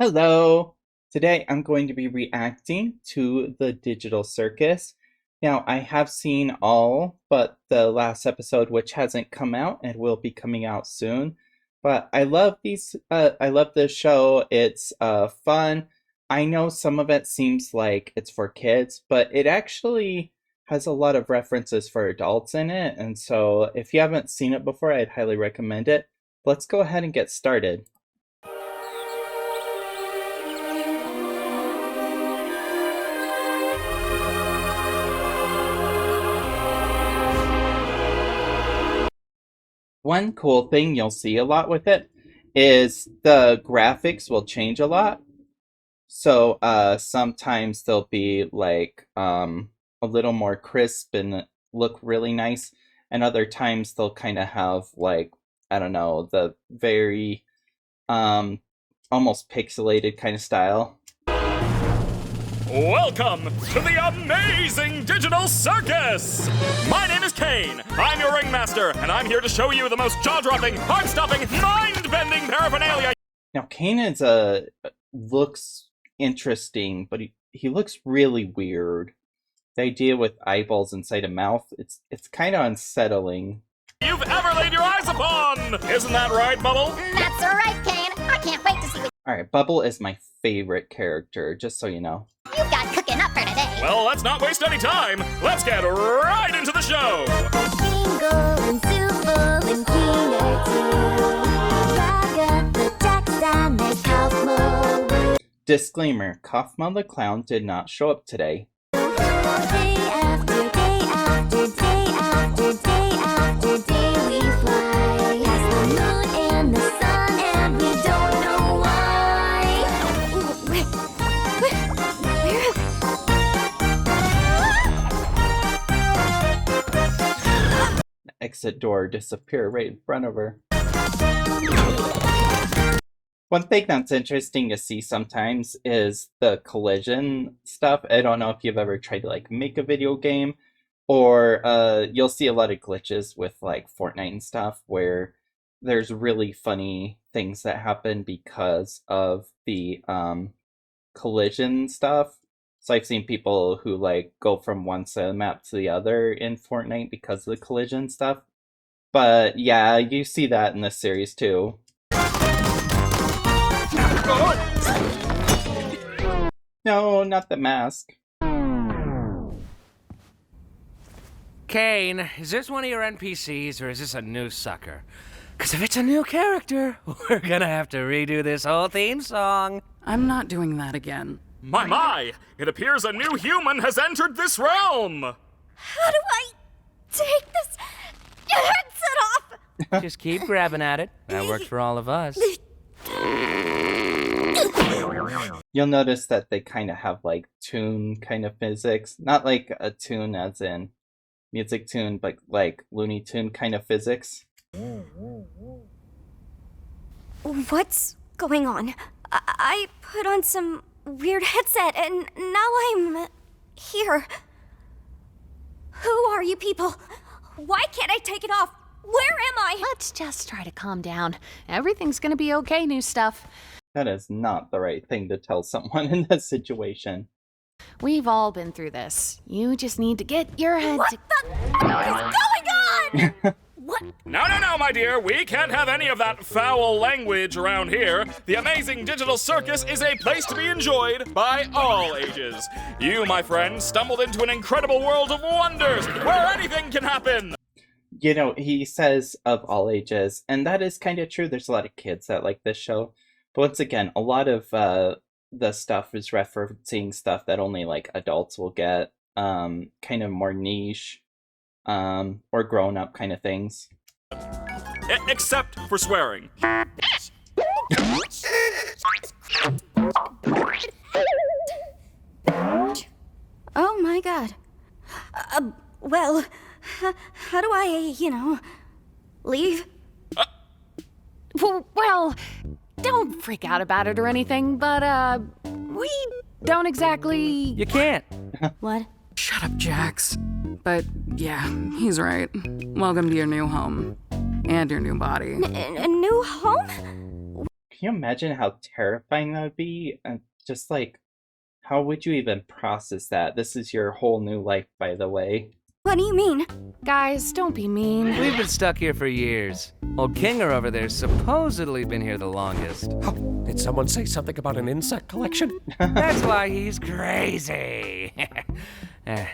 Hello! Today I'm going to be reacting to the Digital Circus. Now, I have seen all but the last episode, which hasn't come out and will be coming out soon. But I love this show. It's fun. I know some of it seems like it's for kids, but it actually has a lot of references for adults in it. And so if you haven't seen it before, I'd highly recommend it. Let's go ahead and get started. One cool thing you'll see a lot with it is the graphics will change a lot. So sometimes they'll be like a little more crisp and look really nice, and other times they'll kind of have like, I don't know, the very almost pixelated kind of style. Welcome to the Amazing Digital Circus! My name is Kane. I'm your ringmaster, and I'm here to show you the most jaw-dropping, heart-stopping, mind-bending paraphernalia. Now Kane looks interesting, but he looks really weird. The idea with eyeballs inside a mouth, it's kind of unsettling. You've ever laid your eyes upon! Isn't that right, Bubble? That's right, Kane. I can't wait to see what Alright, Bubble is my favorite character, just so you know. you've got cooking up for today. Well, let's not waste any time. Let's get right into the show. Bingo and Super and Cleaner too. Rag the text and make Kaufmo. Disclaimer, Kaufman the Clown did not show up today. Day after day after day after day after day we fly past the moon and the sun and we don't know why. Exit door disappear right in front of her. One thing that's interesting to see sometimes is the collision stuff. I don't know if you've ever tried to like make a video game, or you'll see a lot of glitches with like Fortnite and stuff where there's really funny things that happen because of the collision stuff. So I've seen people who like go from one side of the map to the other in Fortnite because of the collision stuff. But yeah, you see that in this series too. No, not the mask. Kane, is this one of your NPCs or is this a new sucker? Because if it's a new character, we're gonna have to redo this whole theme song. I'm not doing that again. My! It appears a new human has entered this realm! How do I take this headset off? Just keep grabbing at it. That works for all of us. You'll notice that they kind of have like tune kind of physics. Not like a tune as in music tune, but like Looney Tune kind of physics. What's going on? I put on some weird headset and now I'm here. Who are you people? Why can't I take it off? Where am I? Let's just try to calm down. Everything's gonna be okay, new stuff. That is not the right thing to tell someone in this situation. We've all been through this. You just need to get your head What to... the f is going on? What? No, my dear. We can't have any of that foul language around here. The Amazing Digital Circus is a place to be enjoyed by all ages. You, my friend, stumbled into an incredible world of wonders where anything can happen. You know, he says of all ages, and that is kind of true. There's a lot of kids that like this show. But once again, a lot of the stuff is referencing stuff that only like adults will get, kind of more niche, or grown up kind of things. Except for swearing. Oh my god. Well, how do I, leave? Well, don't freak out about it or anything, but, we don't exactly... You can't. What? Shut up, Jax. But yeah, he's right. Welcome to your new home. And your new body. A new home? can you imagine how terrifying that would be? And just like, how would you even process that? This is your whole new life, by the way. What do you mean? Guys, don't be mean. We've been stuck here for years. Old Kinger over there's supposedly been here the longest. Oh, did someone say something about an insect collection? That's why he's crazy. Eh.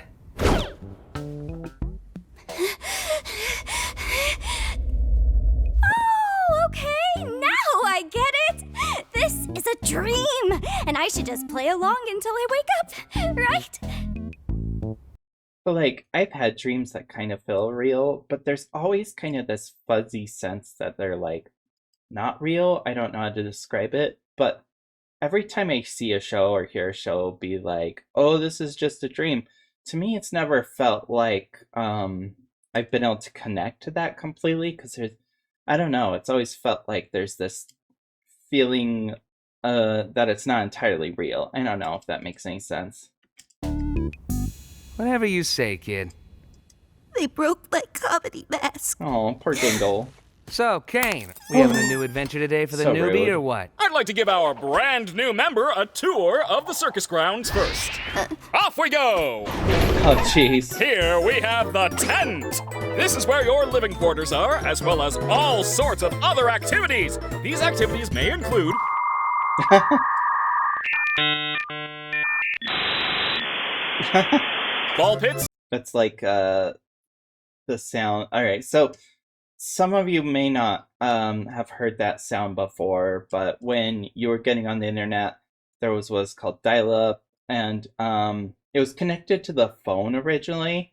Oh, okay, now I get it! This is a dream, and I should just play along until I wake up, right? But like, I've had dreams that kind of feel real, but there's always kind of this fuzzy sense that they're like not real. I don't know how to describe it, but every time I see a show or hear a show be like, oh, this is just a dream, to me it's never felt like I've been able to connect to that completely, because there's, I don't know, it's always felt like there's this feeling that it's not entirely real. I don't know if that makes any sense. Whatever you say, kid. They broke my comedy mask. Oh, poor Dingle. So, Kane, we having a new adventure today for the So newbie rude. or what? I'd like to give our brand new member a tour of the circus grounds first. Off we go! Oh, jeez. Here we have the tent. This is where your living quarters are, as well as all sorts of other activities. These activities may include ball pits, That's like the sound. All right, so some of you may not have heard that sound before, but when you were getting on the internet, there was what's called dial-up, and it was connected to the phone originally.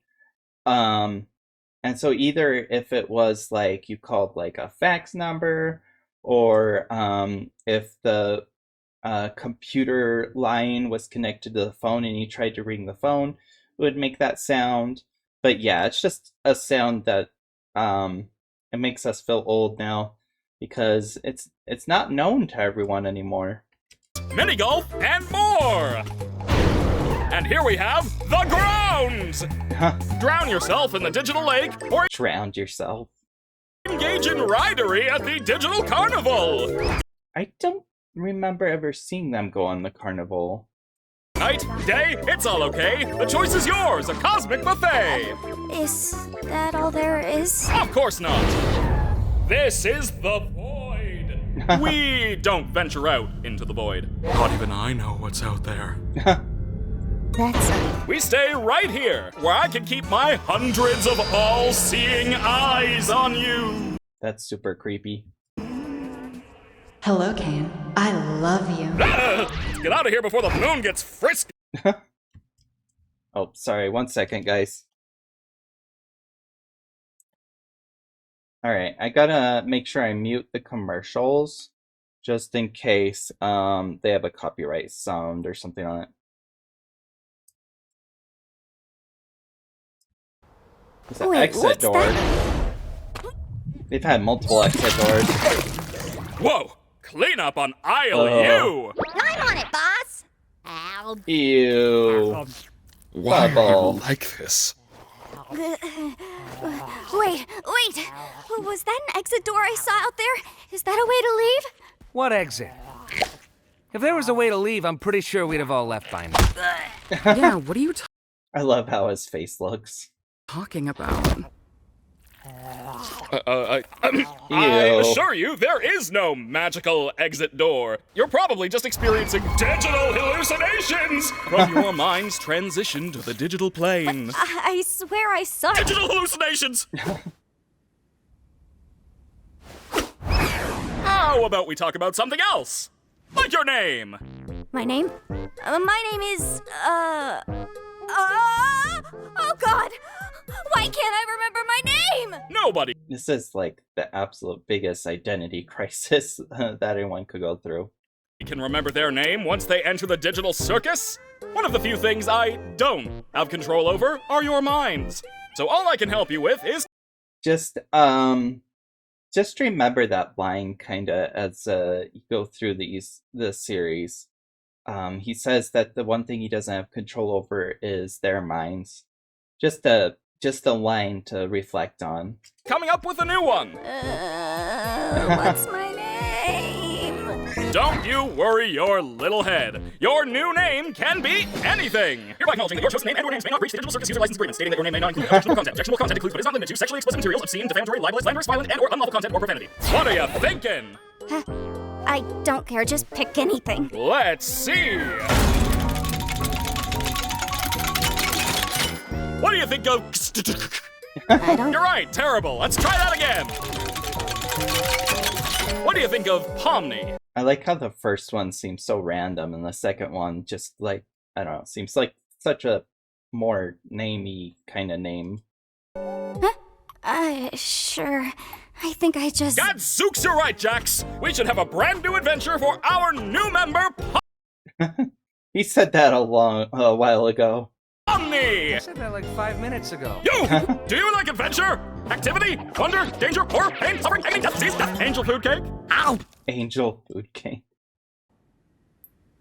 And so either if it was like you called like a fax number, or if the computer line was connected to the phone and you tried to ring the phone, it would make that sound. But yeah, it's just a sound that it makes us feel old now, because it's not known to everyone anymore. mini golf, and more. And here we have the grounds. Drown yourself in the digital lake or Drowned yourself. engage in ridery at the digital carnival. I don't remember ever seeing them go on the carnival. Night, day, it's all okay. The choice is yours, a cosmic buffet. Is that all there is? Of course not. This is the void. We don't venture out into the void. Not even I know what's out there. That's We stay right here, where I can keep my hundreds of all-seeing eyes on you. That's super creepy. Hello, Kane. I love you. Let's get out of here before the moon gets frisky. Oh, sorry, 1 second, guys. Alright, I gotta make sure I mute the commercials, just in case they have a copyright sound or something on it. It's an Wait, exit what's door. that? They've had multiple exit doors. Whoa, clean up on aisle Oh. U. I'm on it, boss. Ow. Ew. Why Bubble. are you like this? Wait. Was that an exit door I saw out there? Is that a way to leave? What exit? If there was a way to leave, I'm pretty sure we'd have all left by now. Yeah, what are you I love how his face looks. talking about? I Ew. assure you, there is no magical exit door. You're probably just experiencing digital hallucinations from your mind's transition to the digital plane. I swear I saw it. Digital hallucinations! How about we talk about something else? Like your name. My name? My name is, oh God! Why can't I remember my name? Nobody This is like the absolute biggest identity crisis that anyone could go through. can remember their name once they enter the digital circus. One of the few things I don't have control over are your minds. So all I can help you with is Just remember that line kinda as you go through the series. He says that the one thing he doesn't have control over is their minds. Just a line to reflect on. coming up with a new one. What's my name? Don't you worry your little head. Your new name can be anything. Hereby acknowledging that your chosen name and/or names may not breach the Digital Circus user license agreement, stating that your name may not include objectionable content. Objectionable content includes but is not limited to sexually explicit materials, obscene, defamatory, libelous, slanderous, violent, and/or unlawful content or profanity. What are you thinking? I don't care, just pick anything. Let's see. What do you think of? I don't. You're right, terrible. Let's try that again. What do you think of Pomni? I like how the first one seems so random, and the second one just like, I don't know, seems like such a more namey kind of name. Sure. I think I just. Gadzooks, you're right, Jax. We should have a brand new adventure for our new member, He said that a while ago. Pomni. I said that like 5 minutes ago. You! Do you like adventure, activity, wonder, danger, horror, pain, suffering, agony, death, disease, death, angel food cake? Ow! Angel food cake.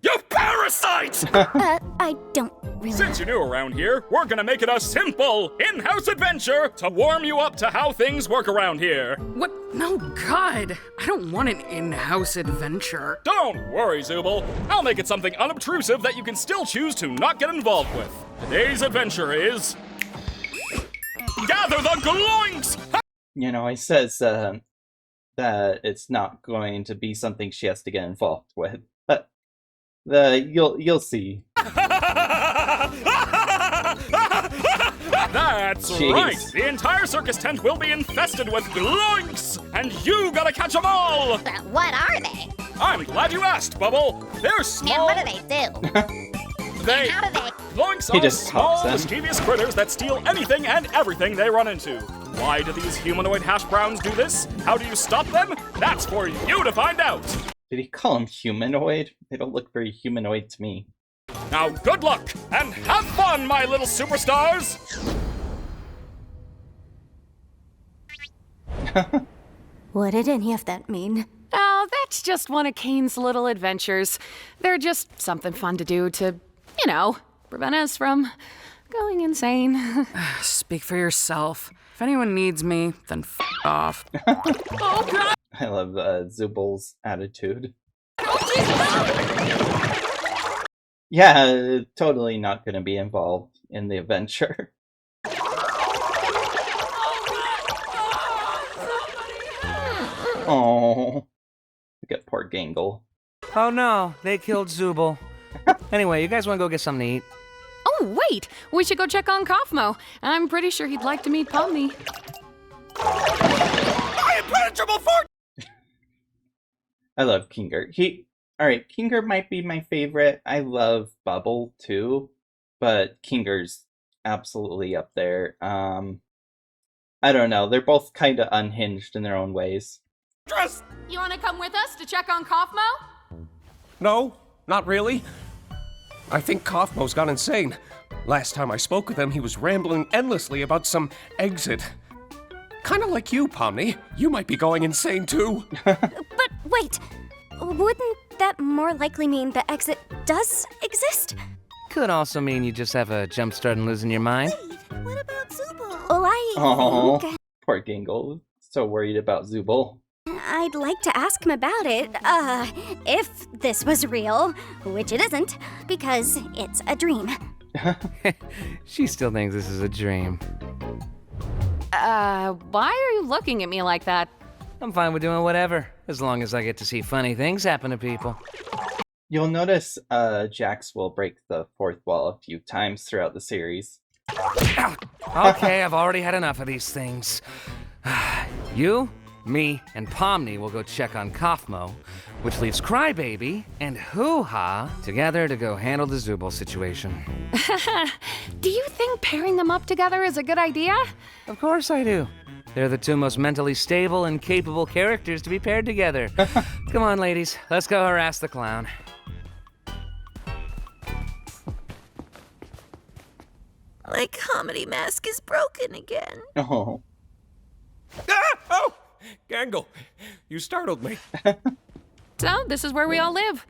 You parasite! I don't really. Since you're new around here, we're gonna make it a simple in-house adventure to warm you up to how things work around here. What? No, God. I don't want an in-house adventure. Don't worry, Zooble. I'll make it something unobtrusive that you can still choose to not get involved with. Today's adventure is... Gather the gloinks! You know, he says that it's not going to be something she has to get involved with, but you'll see. That's Jeez. right! The entire circus tent will be infested with gloinks! And you gotta catch them all! But what are they? I'm glad you asked, Bubble! They're small... And what do they do? They... How do they? Gloinks He are just small, talks them. mischievous critters that steal anything and everything they run into. Why do these humanoid hash browns do this? How do you stop them? That's for you to find out! Did he call him humanoid? They don't look very humanoid to me. Now, good luck, and have fun, my little superstars! What did any of that mean? Oh, that's just one of Kane's little adventures. They're just something fun to do to, prevent us from going insane. Speak for yourself. If anyone needs me, then f off. Oh, God! I love Zooble's attitude. Yeah, totally not going to be involved in the adventure. Oh, look at poor Gangle. Oh no, they killed Zooble. Anyway, you guys want to go get something to eat? Oh, wait! We should go check on Kaufmo. I'm pretty sure he'd like to meet Pomni. I impenetrable fort! I love Kinger. Alright, Kinger might be my favorite. I love Bubble too, but Kinger's absolutely up there. I don't know. They're both kind of unhinged in their own ways. You want to come with us to check on Kaufmo? No, not really. I think Kaufmo's gone insane. Last time I spoke with him, he was rambling endlessly about some exit. Kinda like you, Pomni. You might be going insane too. But wait, wouldn't that more likely mean the exit does exist? Could also mean you just have a jump start and losing your mind. What about Zooble? Well, Oh, think poor Gangle. So worried about Zooble. I'd like to ask him about it, if this was real, which it isn't, because it's a dream. She still thinks this is a dream. Why are you looking at me like that? I'm fine with doing whatever, as long as I get to see funny things happen to people. You'll notice Jax will break the fourth wall a few times throughout the series. Okay, I've already had enough of these things. You, me, and Pomni will go check on Kaufmo, which leaves Crybaby and Hoo-Ha together to go handle the Zooble situation. Do you think pairing them up together is a good idea? Of course I do. They're the two most mentally stable and capable characters to be paired together. Come on, ladies, let's go harass the clown. My comedy mask is broken again. Oh. Ah! Oh! Gangle, you startled me. So, this is where we all live.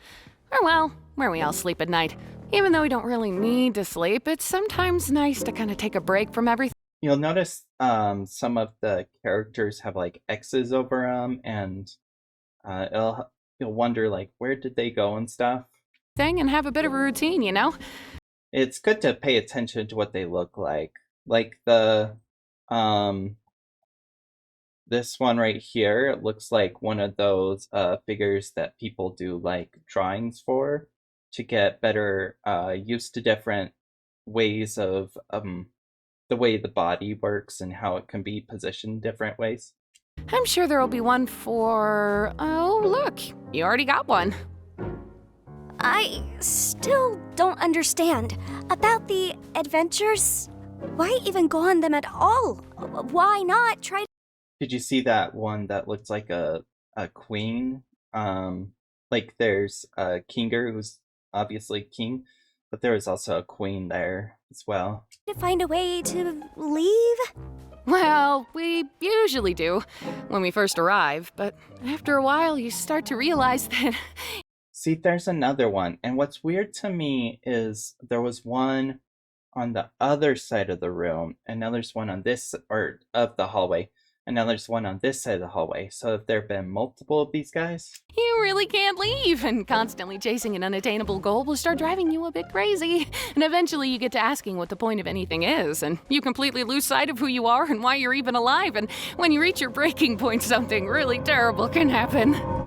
Or, well, where we all sleep at night. Even though we don't really need to sleep, it's sometimes nice to kind of take a break from everything. You'll notice some of the characters have like X's over them, and you'll wonder like where did they go and stuff. Thing and have a bit of a routine, you know? It's good to pay attention to what they look like. Like the this one right here, it looks like one of those figures that people do like drawings for to get better used to different ways of the way the body works and how it can be positioned different ways. I'm sure there'll be one for. Oh, look, you already got one. I still don't understand. About the adventures? Why even go on them at all? Why not try Did you see that one that looks like a queen? Like there's a kinger who's obviously king, but there is also a queen there as well. to find a way to leave? Well, we usually do when we first arrive, but after a while you start to realize that. See, there's another one. And what's weird to me is there was one on the other side of the room, and now there's one on this, or of the hallway, and now there's one on this side of the hallway. So have there been multiple of these guys? You really can't leave, and constantly chasing an unattainable goal will start driving you a bit crazy. And eventually you get to asking what the point of anything is, and you completely lose sight of who you are and why you're even alive. And when you reach your breaking point, something really terrible can happen.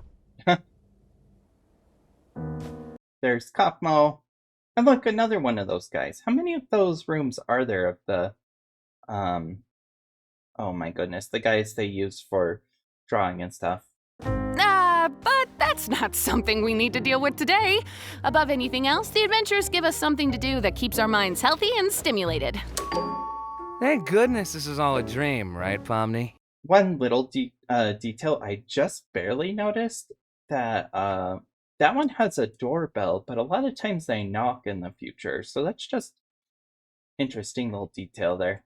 There's Copmo. And look, another one of those guys. How many of those rooms are there of the, oh my goodness, the guys they use for drawing and stuff? But that's not something we need to deal with today. Above anything else, the adventures give us something to do that keeps our minds healthy and stimulated. Thank goodness this is all a dream, right, Pomni? One little detail I just barely noticed, that that one has a doorbell, but a lot of times they knock in the future, so that's just interesting little detail there.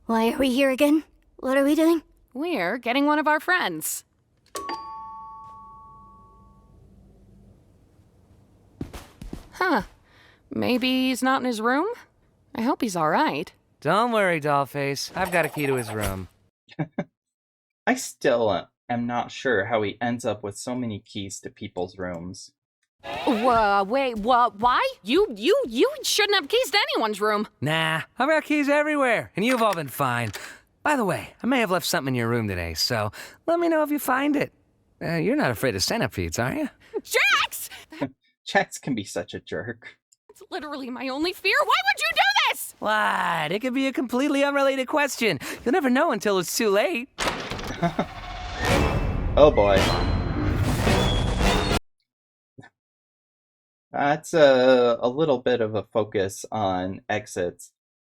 Why are we here again? What are we doing? We're getting one of our friends. Huh. Maybe he's not in his room? I hope he's all right. Don't worry, Dollface. I've got a key to his room. I still am not sure how he ends up with so many keys to people's rooms. Wait, what? Why? You shouldn't have keys to anyone's room. Nah, I've got keys everywhere, and you've all been fine. By the way, I may have left something in your room today, so let me know if you find it. You're not afraid of centipedes, are you? Jax! Jax can be such a jerk. That's literally my only fear. Why would you do this? What? It could be a completely unrelated question. You'll never know until it's too late. Oh boy. That's a little bit of a focus on exits.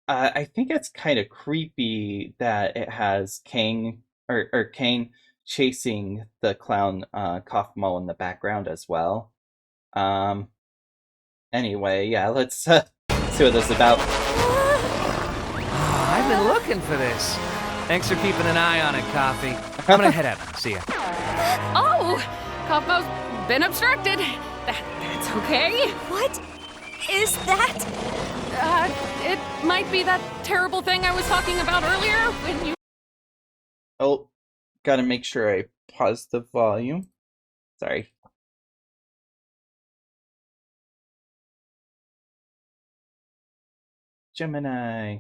I think it's kind of creepy that it has Kane or Kane chasing the clown Kaufmo in the background as well. Anyway, yeah, let's see what this is about. I've been looking for this. Thanks for keeping an eye on it, Coffee. I'm gonna head out. See ya. Oh! Kaufmo's been obstructed. That's okay. What is that? It might be that terrible thing I was talking about earlier when you. Oh, gotta make sure I pause the volume. Sorry. Gemini.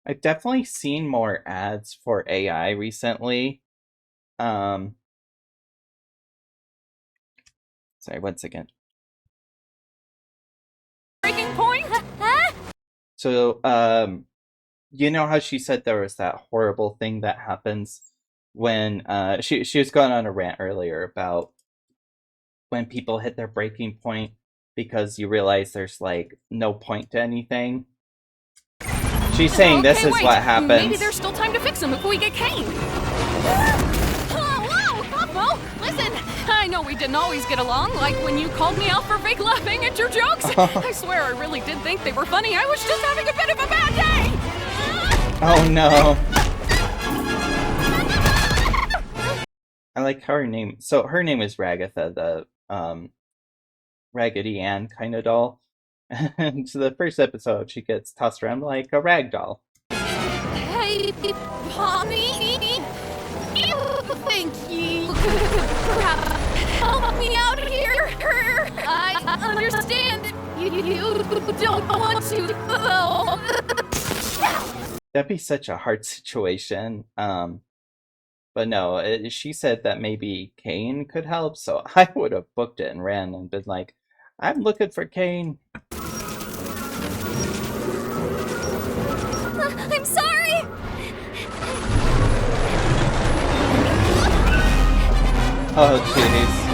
I've definitely seen more ads for AI recently. Sorry, one second. Breaking point? So, you know how she said there was that horrible thing that happens when she was going on a rant earlier about when people hit their breaking point because you realize there's like no point to anything. She's saying this is wait. what happens. Maybe there's still time to fix him before we get caned. Whoa, Kaufmo, listen. I know we didn't always get along, like when you called me out for fake laughing at your jokes. I swear I really did think they were funny. I was just having a bit of a bad day. Oh no. I like how her name. So her name is Ragatha, the Raggedy Ann kind of doll. And so the first episode, she gets tossed around like a rag doll. Hey, Pommy! Thank you. Perhaps help me out here. I understand you don't want to, though. That'd be such a hard situation. But no, she said that maybe Kane could help, so I would have booked it and ran and been like, I'm looking for Kane. I'm sorry! Oh, jeez.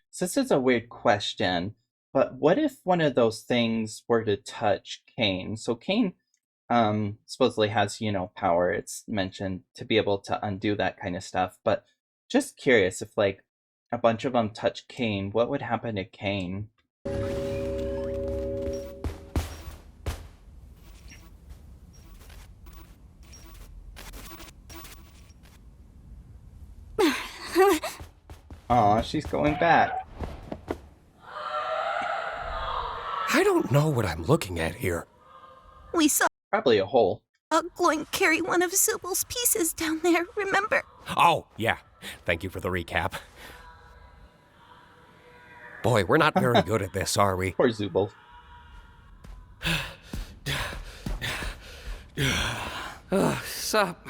So this is a weird question, but what if one of those things were to touch Kane? So Kane supposedly has, power, it's mentioned, to be able to undo that kind of stuff, but just curious if like a bunch of them touch Kane, what would happen to Kane? Aw, she's going back. I don't know what I'm looking at here. We saw Probably a hole. Gloin carry one of Zubal's pieces down there, remember? Oh, yeah. Thank you for the recap. Boy, we're not very good at this, are we? Poor Zubal. Sup,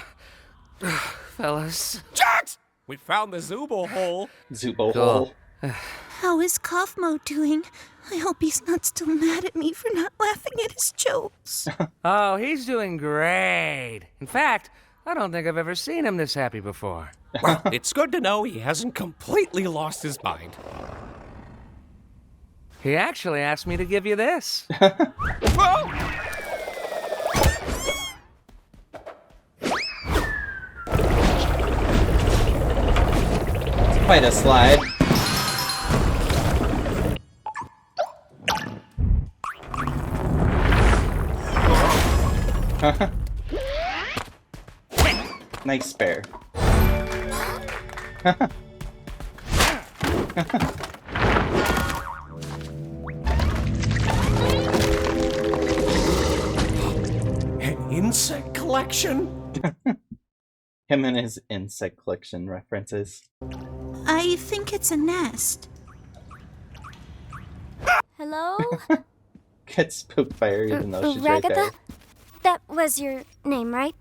fellas? Jax! We found the Zubal hole. Zubal Cool. hole. How is Kaufmo doing? I hope he's not still mad at me for not laughing at his jokes. Oh, he's doing great. In fact, I don't think I've ever seen him this happy before. Well, it's good to know he hasn't completely lost his mind. He actually asked me to give you this. Whoa! Quite a slide. Nice spare. An insect collection? Him and his insect collection references. I think it's a nest. Hello? Gets spooked by her even though she's right there. Ragatha? That was your name, right?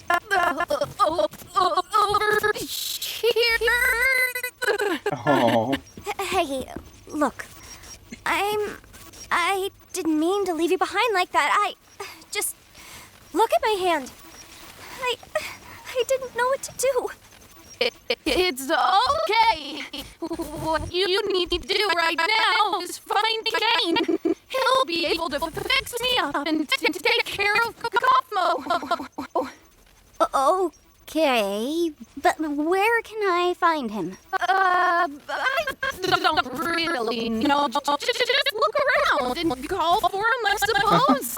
Over here. Oh, Hey, look. I didn't mean to leave you behind like that. Just look at my hand. I didn't know what to do. It's okay. What you need to do right now is find Kane. He'll be able to fix me up and take care of Kaufmo. Okay, but where can I find him? I don't really know. Just look around and call for him, I suppose.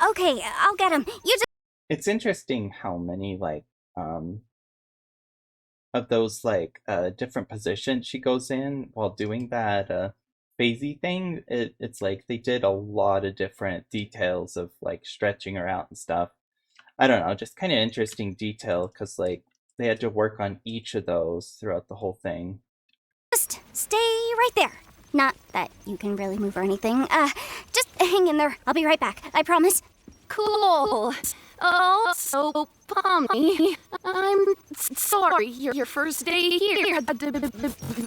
Okay, I'll get him. You just it's interesting how many of those different positions she goes in while doing that phasey thing. It's like they did a lot of different details of like stretching her out and stuff. I don't know, just kind of interesting detail because like they had to work on each of those throughout the whole thing. Just stay right there. Not that you can really move or anything. Just hang in there. I'll be right back. I promise. Cool. Oh, so Pommy, I'm sorry your first day here had to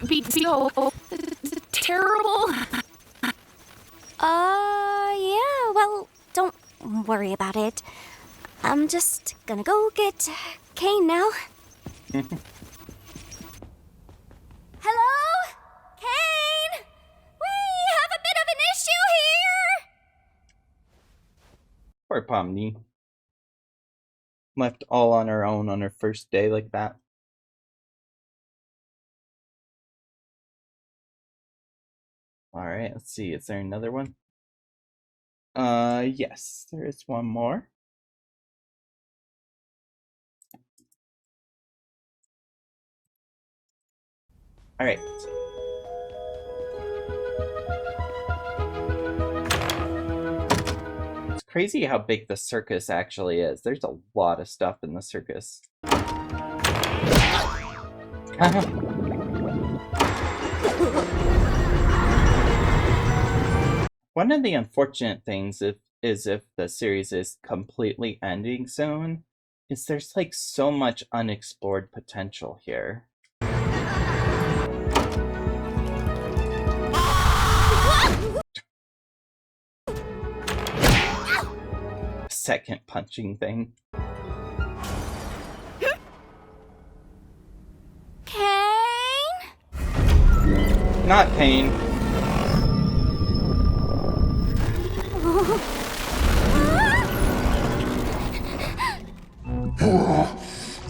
be so terrible. Yeah, well, don't worry about it. I'm just gonna go get Kane now. Hello? Kane? We have a bit of an issue here! Poor Pomni. Left all on her own on her first day like that. Alright, let's see. Is there another one? Yes, there is one more. All right. It's crazy how big the circus actually is. There's a lot of stuff in the circus. One of the unfortunate things is if the series is completely ending soon, is there's like so much unexplored potential here. Second punching thing. Kane? Not Kane.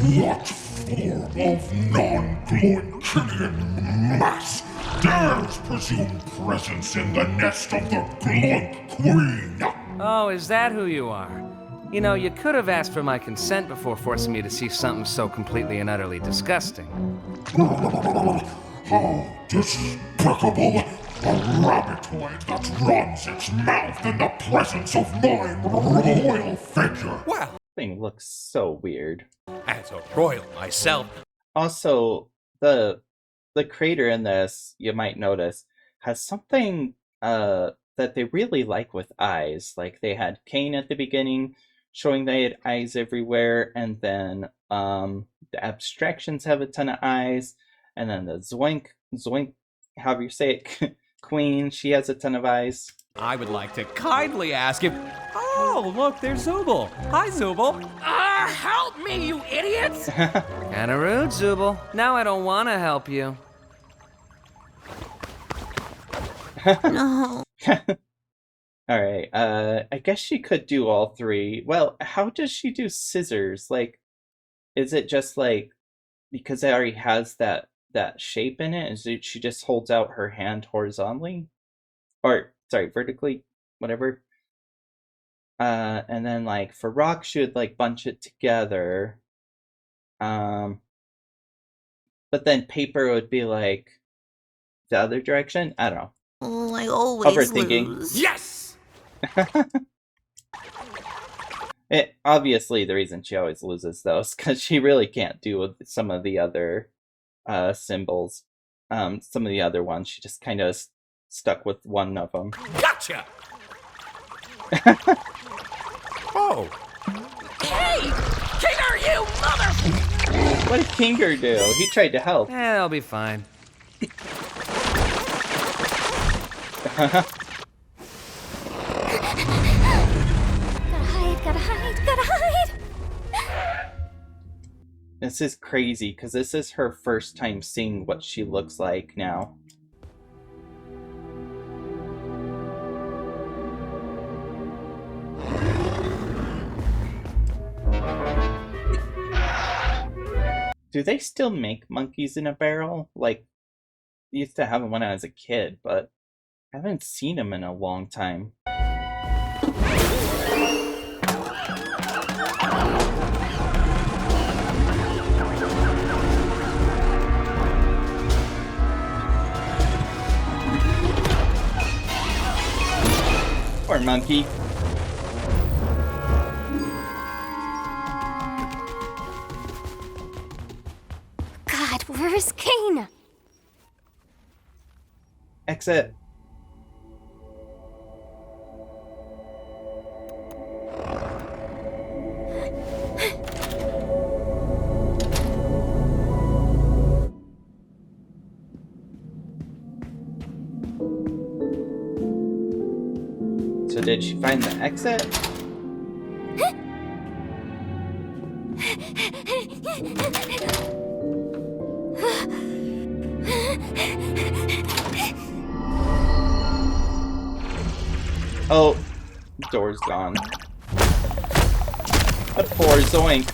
What form of non-Gloinkinian mass dares presume presence in the nest of the Gloink Queen? Oh, is that who you are? You know, you could have asked for my consent before forcing me to see something so completely and utterly disgusting. How despicable! A rabbitoid that runs its mouth in the presence of my royal figure! Well, Thing looks so weird. as a royal myself, Also, the creator in this, you might notice, has something that they really like with eyes. Like they had Kane at the beginning, showing they had eyes everywhere, and then the abstractions have a ton of eyes, and then the Zoink, however you say it, Queen, she has a ton of eyes. I would like to kindly ask if... Oh, look, there's Zooble. Hi, Zooble. Help me, you idiots! Kinda rude, Zooble. Now I don't want to help you. No. Alright, I guess she could do all three. Well, how does she do scissors? Like, is it just like, because it already has that shape in it, is it she just holds out her hand horizontally? Or, sorry, vertically, whatever. And then like for rock, she would like bunch it together. But then paper would be like the other direction. I don't know. Oh, I always Overthinking. lose. Yes! Obviously, the reason she always loses though is because she really can't do with some of the other symbols. Some of the other ones, she just kind of stuck with one of them. Gotcha! Oh. Hey! Kinger, you mother... What did Kinger do? He tried to help. I'll be fine. Gotta hide. This is crazy because this is her first time seeing what she looks like now. Do they still make monkeys in a barrel? Like, I used to have them when I was a kid, but I haven't seen them in a long time. Poor monkey. God, where's Kane? Exit. So did she find the exit? Oh, door's gone. A poor Zoink.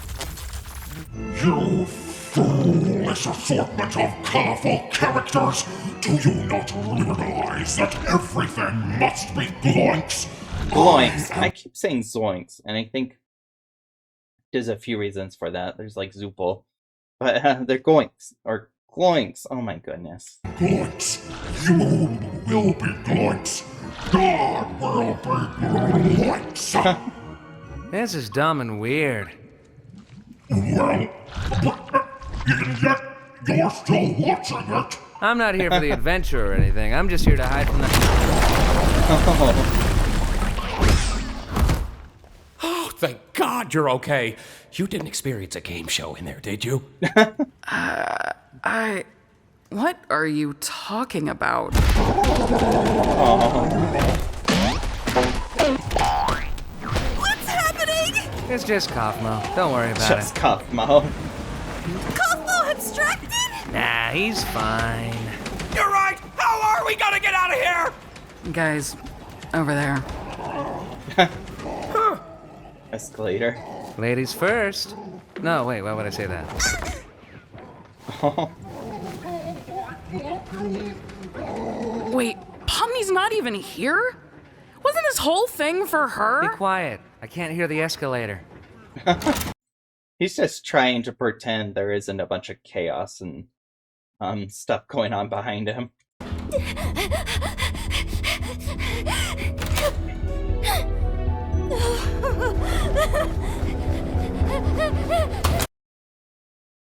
You foolish assortment of colorful characters! Do you not realize that everything must be Gloinks? Gloinks. I keep saying zoinks, and I think there's a few reasons for that. There's like Zoople, but they're goinks or gloinks. Oh my goodness. Gloinks. You will be gloinks. God will be gloinks. This is dumb and weird. Well, and yet you're still watching it. I'm not here for the adventure or anything. I'm just here to hide from the... Oh, thank God you're okay. You didn't experience a game show in there, did you? What are you talking about? What's happening? It's just Kaufmo. Don't worry about Just it. Kaufmo. Kaufmo abstracted? Nah, he's fine. You're right! How are we gonna get out of here? Guys, over there. Escalator. Ladies first. No, wait, why would I say that? Wait, Pomni's not even here? Wasn't this whole thing for Be her? quiet. I can't hear the escalator. He's just trying to pretend there isn't a bunch of chaos and stuff going on behind him.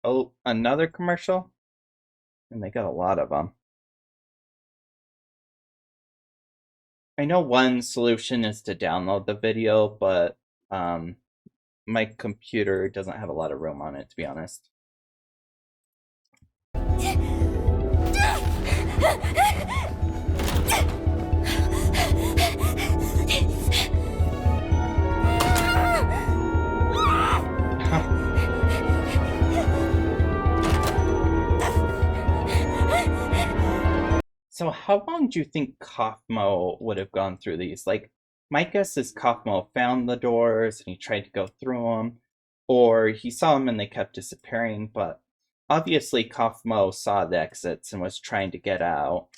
Oh, another commercial? And they got a lot of them. I know one solution is to download the video, but my computer doesn't have a lot of room on it, to be honest. So how long do you think Kaufmo would have gone through these? Like, my guess is Kaufmo found the doors and he tried to go through them, or he saw them and they kept disappearing, but obviously Kaufmo saw the exits and was trying to get out.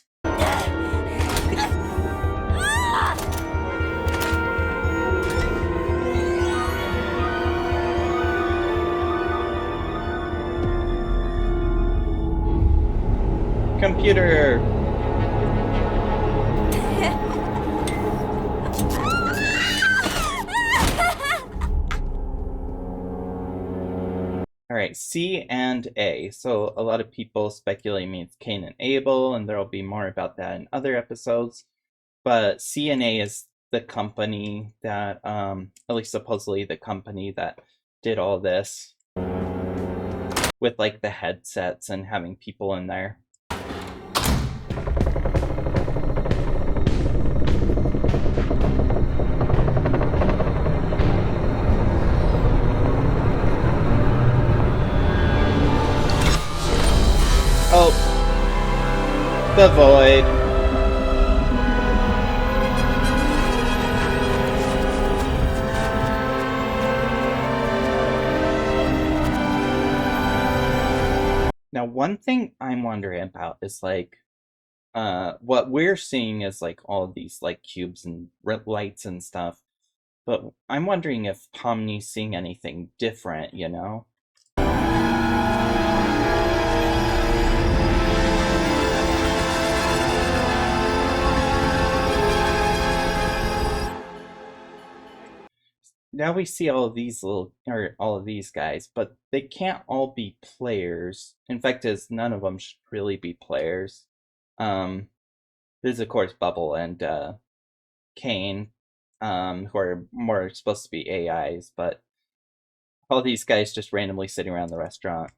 Computer! Alright, C and A. So a lot of people speculate means Cain and Abel, and there will be more about that in other episodes. But C and A is the company that, at least supposedly the company that did all this. With like the headsets and having people in there. Oh, the void. Now, one thing I'm wondering about is like, what we're seeing is like all of these like cubes and lights and stuff, but I'm wondering if Pomni's seeing anything different, you know? Now we see all of these all of these guys, but they can't all be players. In fact, as none of them should really be players. There's of course Bubble and Cain, who are more supposed to be AIs, but all these guys just randomly sitting around the restaurant.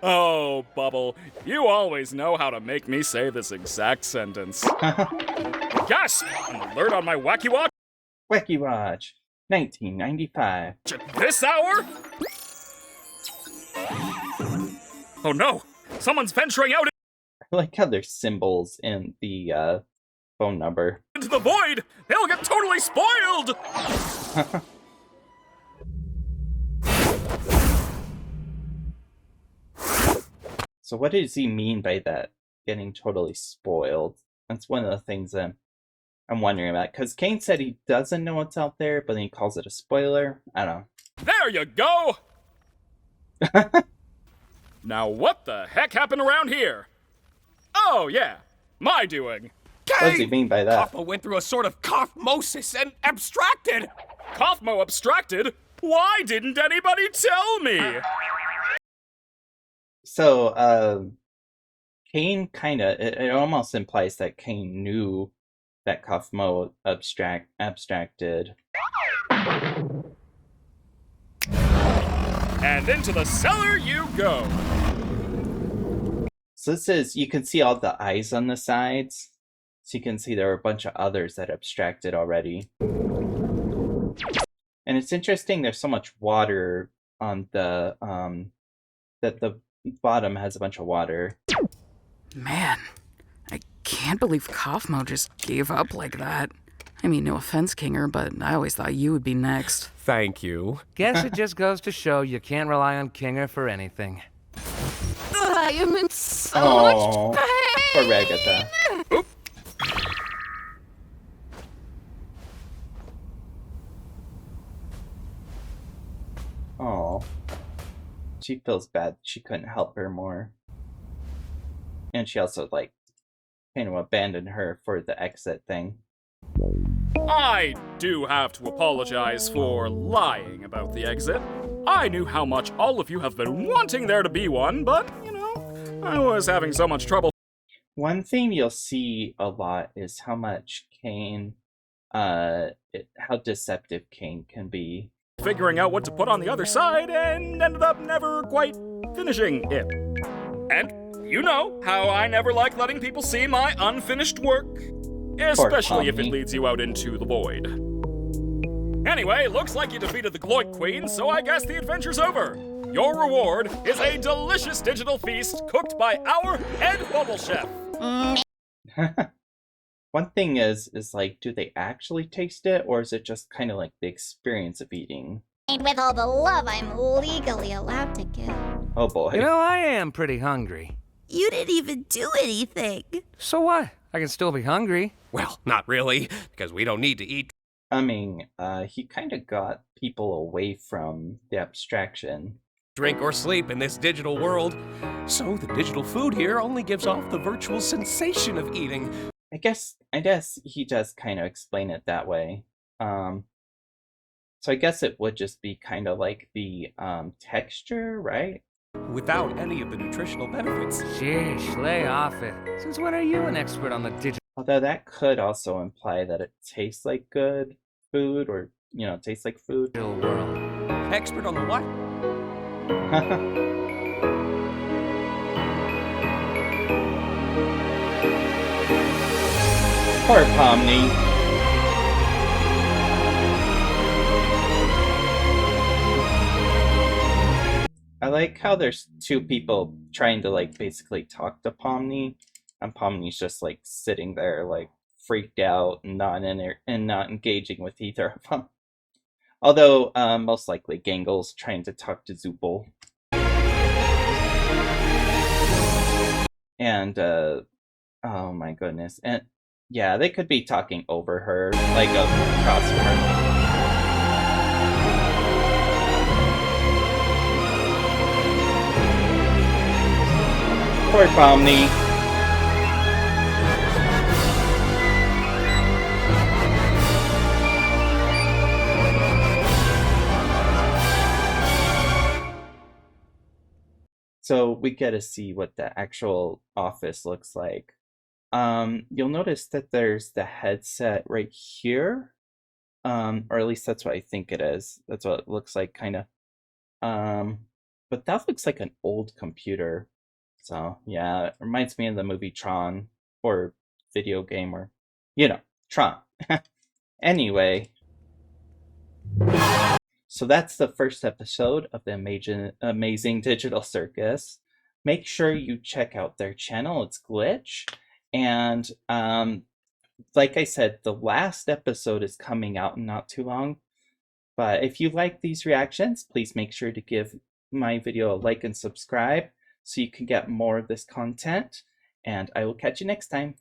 Oh, Bubble, you always know how to make me say this exact sentence. Yes! An alert on my Wacky Watch! Wacky Watch, 1995. At this hour? Oh no! Someone's venturing out I like how there's symbols in the phone number. into the void! They'll get totally spoiled! So what does he mean by that? Getting totally spoiled? That's one of the things that I'm wondering about. Because Kane said he doesn't know what's out there, but then he calls it a spoiler. I don't There you go! Now what the heck happened around here? Oh, yeah, my doing. know. What does he mean by that? Kaufmo went through a sort of kaufmosis and abstracted. Kaufmo abstracted? Why didn't anybody tell me? So, Kane it almost implies that Kane knew that Kaufmo abstracted. And into the cellar you go. So this is, you can see all the eyes on the sides. So you can see there were a bunch of others that abstracted already. And it's interesting there's so much water on the, that the bottom has a bunch of water. Man, I can't believe Kaufmo just gave up like that. I mean, no offense, Kinger, but I always thought you would be next. Thank you. Guess it just goes to show you can't rely on Kinger for anything. I am in so Oh, much pain. poor Ragatha. Oh, she feels bad. She couldn't help her more. And she also, like, kind of abandoned her for the exit thing. I do have to apologize for lying about the exit. I knew how much all of you have been wanting there to be one, but, you know, I was having so much trouble. One thing you'll see a lot is how much Kane, how deceptive Kane can be. Figuring out what to put on the other side and ended up never quite finishing it. And you know how I never like letting people see my unfinished work, especially if it Pomni. leads you out into the void. Anyway, looks like you defeated the Gloik Queen, so I guess the adventure's over. Your reward is a delicious digital feast cooked by our head bubble chef. One thing is like, do they actually taste it, or is it just kind of like the experience of eating? And with all the love I'm legally allowed to give. Oh boy. You know, I am pretty hungry. You didn't even do anything. So what? I can still be hungry. Well, not really, because we don't need to eat. I mean, he kind of got people away from the abstraction. Drink or sleep in this digital world. So the digital food here only gives off the virtual sensation of eating. I guess he does kind of explain it that way. So I guess it would just be kind of like the texture, right? Without any of the nutritional benefits. Sheesh, lay off it. Since when are you an expert on the digital Although that could also imply that it tastes like good food, or, you know, tastes like food. world? Expert on the what? Poor Pomni. I like how there's two people trying to, like, basically talk to Pomni, and Pomni's just, like, sitting there, like, freaked out and not engaging with either of them. Although, most likely Gangle's trying to talk to Zoopal. And, oh my goodness. And, yeah, they could be talking over her, like, across from her. Poor Pomni. So we get to see what the actual office looks like. You'll notice that there's the headset right here. Or at least that's what I think it is. That's what it looks like, kind of. But that looks like an old computer. So, yeah, it reminds me of the movie Tron, or video game, or, you know, Tron. Anyway, so that's the first episode of the Amazing Digital Circus. Make sure you check out their channel, it's Glitch. And, like I said, the last episode is coming out in not too long. But if you like these reactions, please make sure to give my video a like and subscribe, so you can get more of this content, and I will catch you next time.